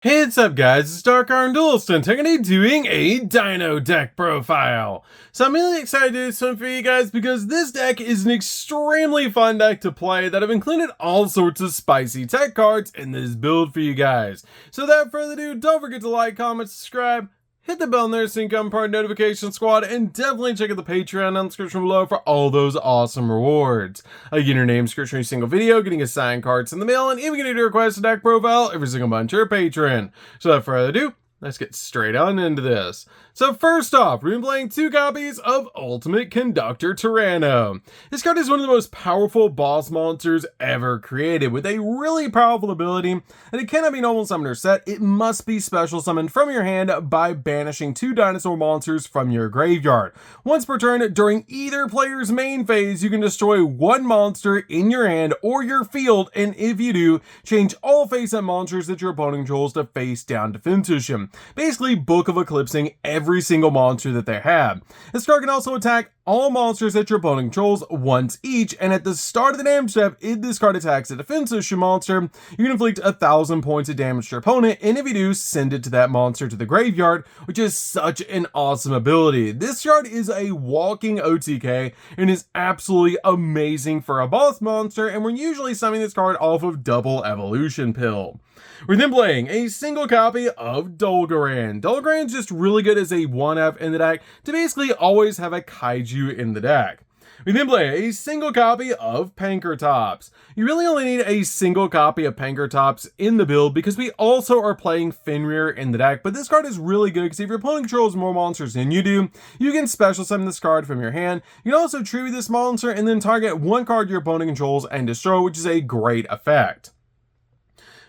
Hey, what's up guys, it's DarkArmedDuelist and today doing a Dino deck profile. So I'm really excited to do this one for you guys because this deck is an extremely fun deck to play that I've included all sorts of spicy tech cards in this build for you guys. So without further ado, don't forget to like, comment, subscribe, hit the bell there so you can become part of the notification squad, and definitely check out the Patreon in the description below for all those awesome rewards. Like getting your name description every single video, getting assigned cards in the mail, and even getting to request a deck profile every single month to your patron. So without further ado, let's get straight on into this. So first off, we're playing 2 copies of Ultimate Conductor Tyranno. This card is one of the most powerful boss monsters ever created, with a really powerful ability, and it cannot be normal summoned or set. It must be special summoned from your hand by banishing 2 dinosaur monsters from your graveyard. Once per turn, during either player's main phase, you can destroy 1 monster in your hand or your field, and if you do, change all face-up monsters that your opponent controls to face-down defensive. Basically, Book of Eclipsing every single monster that they have. This card can also attack all monsters that your opponent controls once each, and at the start of the damage step, if this card attacks a defensive monster, you can inflict 1,000 points of damage to your opponent, and if you do, send it to that monster to the graveyard, which is such an awesome ability. This card is a walking OTK and is absolutely amazing for a boss monster, and we're usually summoning this card off of Double Evolution Pill. We're then playing a single copy of Dolgaran. Dolgaran's just really good as a 1F in the deck to basically always have a kaiju in the deck. We then play a single copy of Pankratops. You really only need a single copy of Pankratops in the build because we also are playing Fenrir in the deck, but this card is really good because if your opponent controls more monsters than you do, you can special summon this card from your hand. You can also tribute this monster and then target 1 card your opponent controls and destroy, which is a great effect.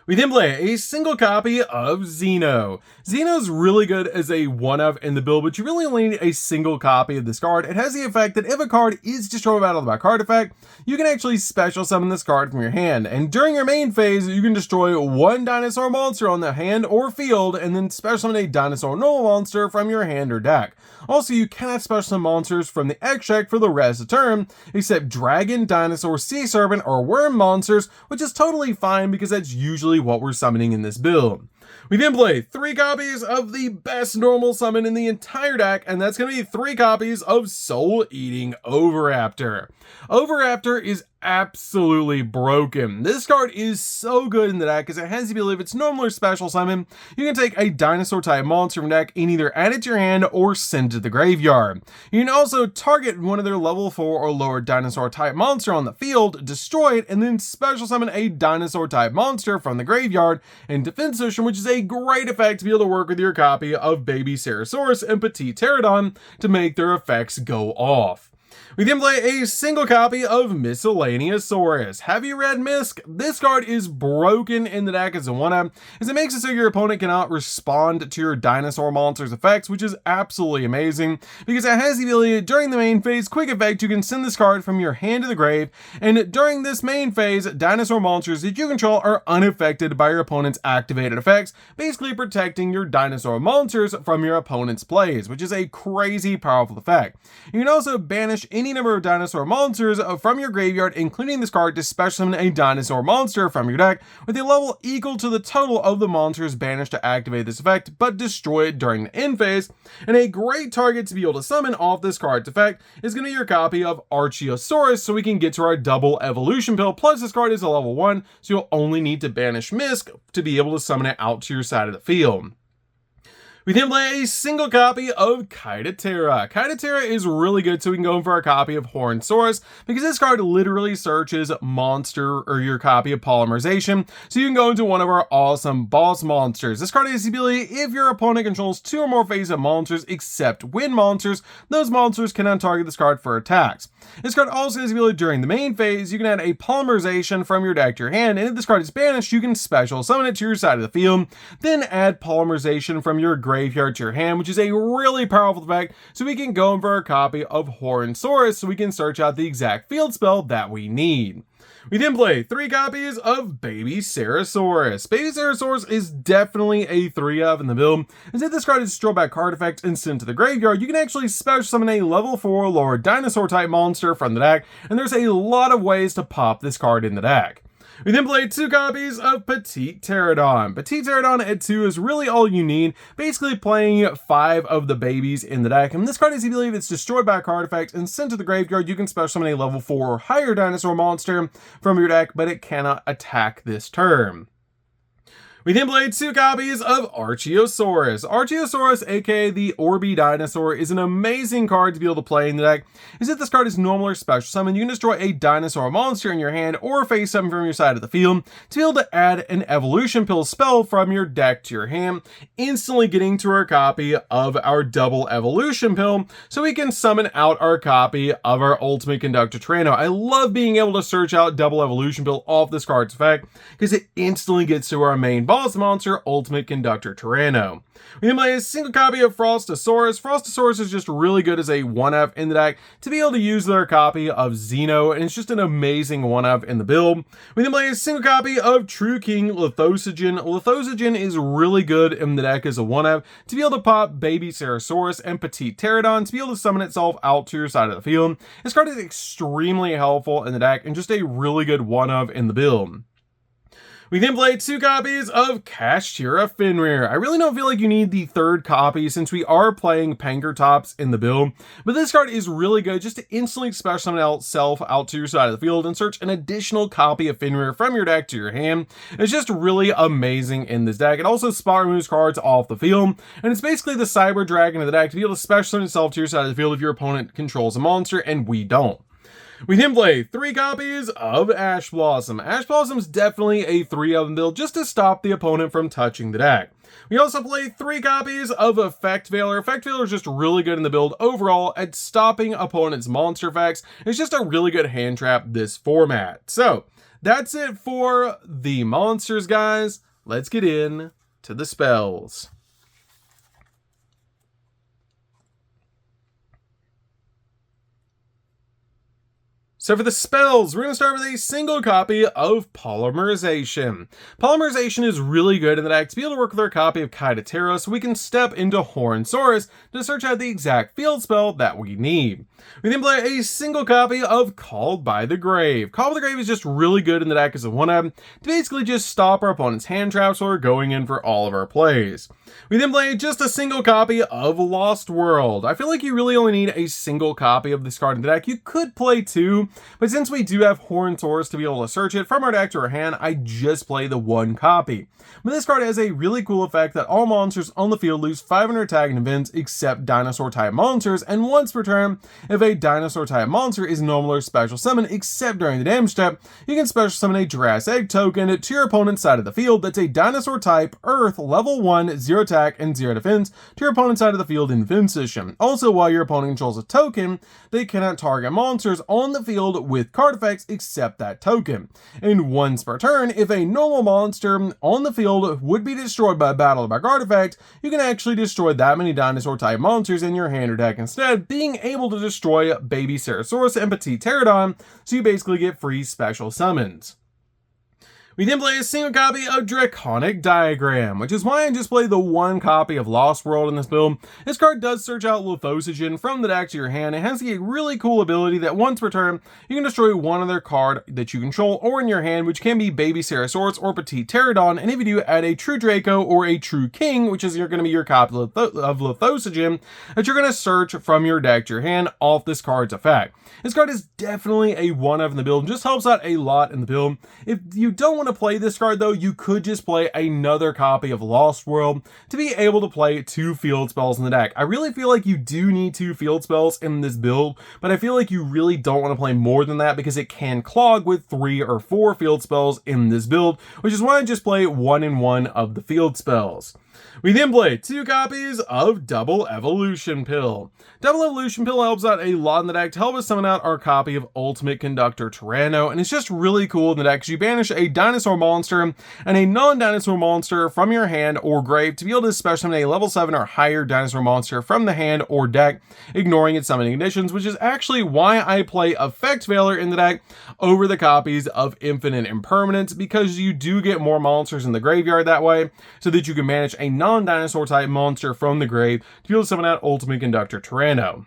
We then play a single copy of Xeno. Xeno's really good as a 1-of in the build, but you really only need a single copy of this card. It has the effect that if a card is destroyed by the card effect, you can actually special summon this card from your hand. And during your main phase, you can destroy 1 dinosaur monster on the hand or field, and then special summon a dinosaur normal monster from your hand or deck. Also, you cannot special summon monsters from the X deck for the rest of the turn, except dragon, dinosaur, sea serpent, or worm monsters, which is totally fine because that's usually what we're summoning in this build. We then play 3 copies of the best normal summon in the entire deck, and that's going to be 3 copies of Soul Eating Oviraptor. Oviraptor is absolutely broken. This card is so good in the deck because it has the ability, if it's normal or special summon, you can take a dinosaur type monster from the deck and either add it to your hand or send it to the graveyard. You can also target one of their level 4 or lower dinosaur type monster on the field, destroy it, and then special summon a dinosaur type monster from the graveyard and defense position, which is a great effect to be able to work with your copy of Baby Ceratosaurus and Petite Pterodon to make their effects go off. We then play a single copy of Miscellaneousaurus. Have you read Misk? This card is broken in the deck as a 1-up, as it makes it so your opponent cannot respond to your dinosaur monster's effects, which is absolutely amazing, because it has the ability during the main phase, quick effect, you can send this card from your hand to the grave, and during this main phase, dinosaur monsters that you control are unaffected by your opponent's activated effects, basically protecting your dinosaur monsters from your opponent's plays, which is a crazy powerful effect. You can also banish any number of dinosaur monsters from your graveyard, including this card, to special summon a dinosaur monster from your deck with a level equal to the total of the monsters banished to activate this effect, but destroy it during the end phase. And a great target to be able to summon off this card's effect is going to be your copy of Archaeosaurus, so we can get to our double evolution pill. Plus, this card is a level 1, so you'll only need to banish Misk to be able to summon it out to your side of the field. We then play a single copy of Kaidatera. Kaidatera is really good, so we can go in for a copy of Hornsaurus, because this card literally searches monster or your copy of Polymerization, so you can go into one of our awesome boss monsters. This card has the ability, if your opponent controls 2 or more face-up monsters except wind monsters, those monsters cannot target this card for attacks. This card also has the ability during the main phase, you can add a Polymerization from your deck to your hand, and if this card is banished, you can special summon it to your side of the field, then add Polymerization from your graveyard to your hand, which is a really powerful effect, so we can go in for a copy of Hornsaurus so we can search out the exact field spell that we need. We then play 3 copies of Baby Ceratosaurus. Baby Ceratosaurus is definitely a 3-of in the build, as if this card is destroyed by card effect and sent to the graveyard, you can actually special summon a level 4 lower dinosaur type monster from the deck, and there's a lot of ways to pop this card in the deck. We then played 2 copies of Petite Pterodon. Petite Pterodon at 2 is really all you need, basically playing 5 of the babies in the deck. And this card is the ability that's destroyed by a card effect and sent to the graveyard. You can special summon a level 4 or higher dinosaur monster from your deck, but it cannot attack this turn. We then played 2 copies of Archaeosaurus. Archaeosaurus, aka the Orby Dinosaur, is an amazing card to be able to play in the deck. Is that this card is normal or special summon, you can destroy a dinosaur monster in your hand or face something from your side of the field to be able to add an evolution pill spell from your deck to your hand, instantly getting to our copy of our double evolution pill so we can summon out our copy of our Ultimate Conductor Tyranno. I love being able to search out double evolution pill off this card's effect because it instantly gets to our main boss monster, Ultimate Conductor Tyranno. We then play a single copy of Frostosaurus. Frostosaurus is just really good as a 1-up in the deck to be able to use their copy of Xeno, and it's just an amazing 1-up in the build. We then play a single copy of True King Lithosogen. Lithosogen is really good in the deck as a 1-up to be able to pop Baby Ceratosaurus and Petite Pterodon to be able to summon itself out to your side of the field. This card is extremely helpful in the deck and just a really good 1-up in the build. We then played 2 copies of Kashtira Fenrir. I really don't feel like you need the 3rd copy since we are playing Pankratops in the build, but this card is really good just to instantly special summon itself out to your side of the field and search an additional copy of Fenrir from your deck to your hand. It's just really amazing in this deck. It also spot removes cards off the field, and it's basically the Cyber Dragon of the deck to be able to special summon itself to your side of the field if your opponent controls a monster, and we don't. We then play 3 copies of Ash Blossom. Ash Blossom's definitely a 3-of build just to stop the opponent from touching the deck. We also play 3 copies of Effect Veiler. Effect Veiler is just really good in the build overall at stopping opponents' monster effects. It's just a really good hand trap this format. So that's it for the monsters, guys. Let's get in to the spells. So for the spells, we're going to start with a single copy of Polymerization. Polymerization is really good in the deck to be able to work with our copy of Kaitotero so we can step into Horonsaurus to search out the exact field spell that we need. We then play a single copy of Called by the Grave. Called by the Grave is just really good in the deck as a 1-up to basically just stop our opponent's hand traps while we're going in for all of our plays. We then play just a single copy of Lost World. I feel like you really only need a single copy of this card in the deck. You could play 2, but since we do have Horonsaurus to be able to search it from our deck to our hand, I just play the 1 copy. But this card has a really cool effect that all monsters on the field lose 500 attack and events except dinosaur-type monsters, and once per turn, if a dinosaur-type monster is normal or special summon except during the damage step, you can special summon a Jurassic Egg token to your opponent's side of the field that's a dinosaur-type, Earth, level 1, 0 attack, and 0 defense to your opponent's side of the field in position. Also, while your opponent controls a token, they cannot target monsters on the field with card effects except that token. And once per turn, if a normal monster on the field would be destroyed by a battle or by card effect, you can actually destroy that many dinosaur-type monsters in your hand or deck instead, being able to destroy Baby Ceratosaurus and Petite Pterodon, so you basically get free special summons. We then play a single copy of Draconic Diagram, which is why I just play the 1 copy of Lost World in this build. This card does search out Lithosogen from the deck to your hand. It has a really cool ability that once per turn, you can destroy one other card that you control or in your hand, which can be Baby Ceratosaurus or Petite Pterodon, and if you do, add a True Draco or a True King, which is going to be your copy of Lithosogen, that you're going to search from your deck to your hand off this card's effect. This card is definitely a 1-of in the build, just helps out a lot in the build. If you don't want to play this card though, you could just play another copy of Lost World to be able to play 2 field spells in the deck. I really feel like you do need 2 field spells in this build, but I feel like you really don't want to play more than that because it can clog with 3 or 4 field spells in this build, which is why I just play 1 and 1 of the field spells. We then play 2 copies of Double Evolution Pill. Double Evolution Pill helps out a lot in the deck to help us summon out our copy of Ultimate Conductor Tyranno, and it's just really cool in the deck because you banish a dinosaur monster and a non-dinosaur monster from your hand or grave to be able to special summon a level 7 or higher dinosaur monster from the hand or deck, ignoring its summoning conditions, which is actually why I play Effect Veiler in the deck over the copies of Infinite Impermanence, because you do get more monsters in the graveyard that way, so that you can manage a non-dinosaur type monster from the grave to be able to summon out Ultimate Conductor Tyranno.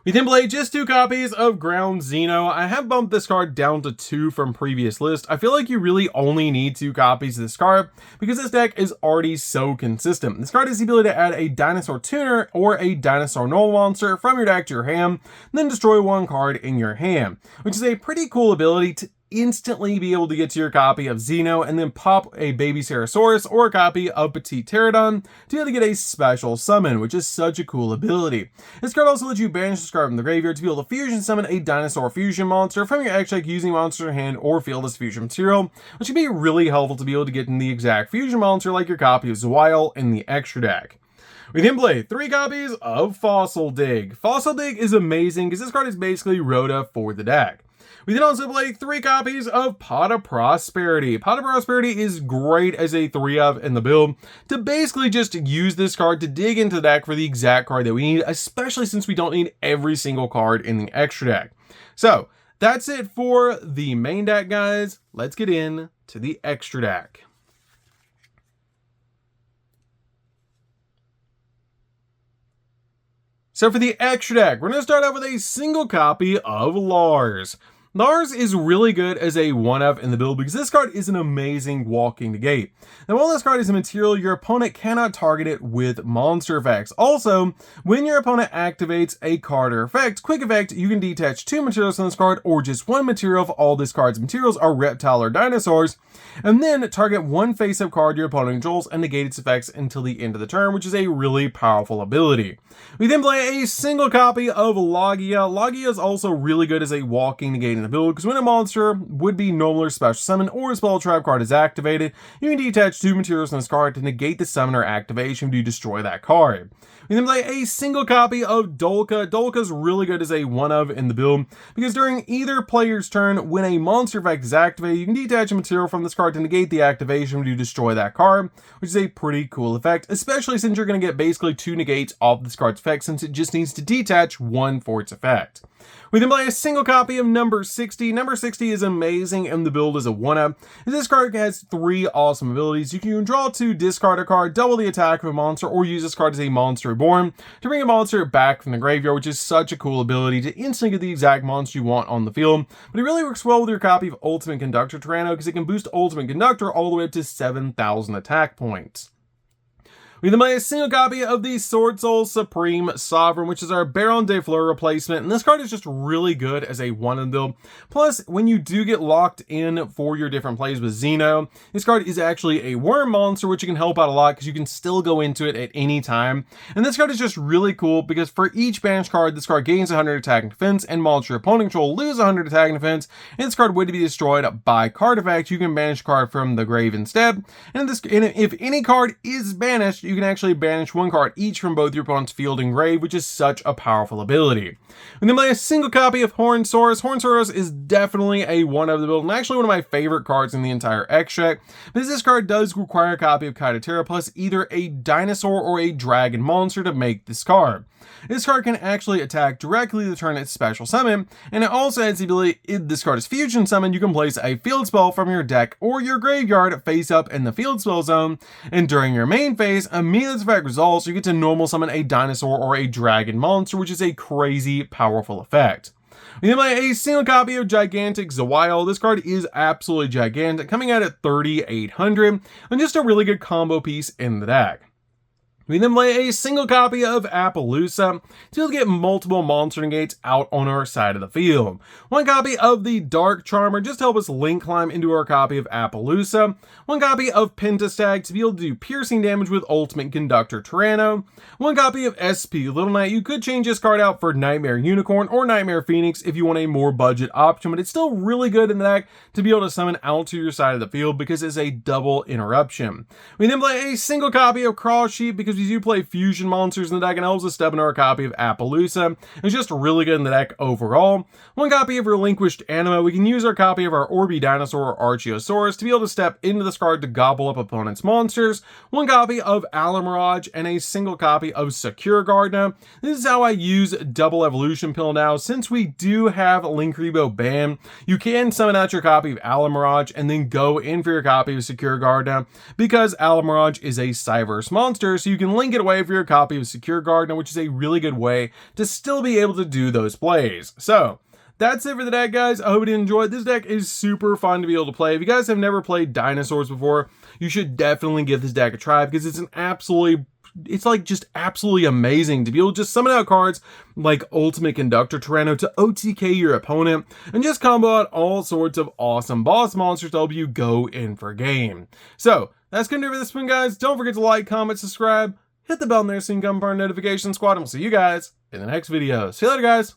We then play just 2 copies of Ground Xeno. I have bumped this card down to 2 from previous list. I feel like you really only need 2 copies of this card because this deck is already so consistent. This card has the ability to add a Dinosaur Tuner or a Dinosaur Null monster from your deck to your hand, then destroy 1 card in your hand, which is a pretty cool ability to instantly be able to get to your copy of Xeno and then pop a Baby Ceresaurus or a copy of Petite Pterodon to be able to get a special summon, which is such a cool ability. This card also lets you banish this card from the graveyard to be able to fusion summon a Dinosaur Fusion monster from your X deck using monster in hand or field as fusion material, which can be really helpful to be able to get in the exact fusion monster like your copy of Awalt in the extra deck. We then play 3 copies of Fossil Dig. Fossil Dig is amazing because this card is basically Rhoda for the deck. We then also play 3 copies of Pot of Prosperity. Pot of Prosperity is great as a 3-of in the build to basically just use this card to dig into the deck for the exact card that we need, especially since we don't need every single card in the extra deck. So that's it for the main deck, guys. Let's get in to the extra deck. So for the extra deck, we're going to start out with a single copy of Lars. Lars is really good as a 1-of in the build because this card is an amazing walking negate. Now while this card is a material, your opponent cannot target it with monster effects. Also, when your opponent activates a card or effect, quick effect, you can detach 2 materials from this card or just 1 material if all this card's materials are reptile or dinosaurs, and then target 1 face-up card your opponent controls and negate its effects until the end of the turn, which is a really powerful ability. We then play a single copy of Logia. Logia is also really good as a walking negate in the build because when a monster would be normal or special summon or a spell trap card is activated, you can detach 2 materials from this card to negate the summon or activation to destroy that card. We then play a single copy of Dolka. Dolka is really good as a 1-of in the build because during either player's turn, when a monster effect is activated, you can detach a material from this card to negate the activation to destroy that card, which is a pretty cool effect, especially since you're going to get basically 2 negates off this card's effect since it just needs to detach 1 for its effect. We then play a single copy of Number 60. Number 60 is amazing in the build as a 1-of. This card has 3 awesome abilities. You can draw 2, discard a card, double the attack of a monster, or use this card as a monster reborn to bring a monster back from the graveyard, which is such a cool ability to instantly get the exact monster you want on the field. But it really works well with your copy of Ultimate Conductor Tyranno because it can boost Ultimate Conductor all the way up to 7,000 attack points. We then play a single copy of the Sword Soul Supreme Sovereign, which is our Baron de Fleur replacement, and this card is just really good as a 1-of build. Plus, when you do get locked in for your different plays with Xeno, this card is actually a worm monster, which can help out a lot because you can still go into it at any time. And this card is just really cool because for each banished card, this card gains 100 attack and defense, and monster opponent control lose 100 attack and defense, and this card would be destroyed by card effect. You can banish a card from the grave instead, and if any card is banished, you can actually banish 1 card each from both your opponent's field and grave, which is such a powerful ability. And then play a single copy of Hornsaurus. Hornsaurus is definitely a 1-of the build, and actually one of my favorite cards in the entire X deck, because this card does require a copy of Kaitotera plus either a dinosaur or a dragon monster to make this card. This card can actually attack directly the turn it's special summon, and it also has the ability, if this card is fusion summon, you can place a field spell from your deck or your graveyard face up in the field spell zone, and during your main phase, immediately this effect resolves, you get to normal summon a dinosaur or a dragon monster, which is a crazy powerful effect. We then play a single copy of Gigantic Zawile. This card is absolutely gigantic, coming out at 3,800, and just a really good combo piece in the deck. We then play a single copy of Appaloosa to be able to get multiple monster negates out on our side of the field. 1 copy of the Dark Charmer just to help us link climb into our copy of Appaloosa. 1 copy of Pentastag to be able to do piercing damage with Ultimate Conductor Tyranno. 1 copy of SP Little Knight. You could change this card out for Nightmare Unicorn or Nightmare Phoenix if you want a more budget option, but it's still really good in the deck to be able to summon out to your side of the field because it's a double interruption. We then play a single copy of Crawl Sheep because we do play fusion monsters in the deck and helps us step into our copy of Appaloosa. It's just really good in the deck overall. 1 copy of Relinquished Anima. We can use our copy of our Orby Dinosaur or Archaeosaurus to be able to step into this card to gobble up opponent's monsters. 1 copy of Alamirage and a single copy of Secure Guard. Now, this is how I use Double Evolution Pill now. Since we do have Linkuriboh banned, you can summon out your copy of Alamirage and then go in for your copy of Secure Guard now because Alamirage is a Cyverse monster, so you can can link it away for your copy of Secure Gardener, which is a really good way to still be able to do those plays. So that's it for the deck, guys. I hope you enjoyed. This deck is super fun to be able to play. If you guys have never played Dinosaurs before, you should definitely give this deck a try because it's just absolutely amazing to be able to just summon out cards like Ultimate Conductor Tyranno to OTK your opponent and just combo out all sorts of awesome boss monsters to help you go in for game. So that's gonna do it for this one, guys. Don't forget to like, comment, subscribe, hit the bell in there so you can come part of our notification squad, and we'll see you guys in the next video. See you later, guys.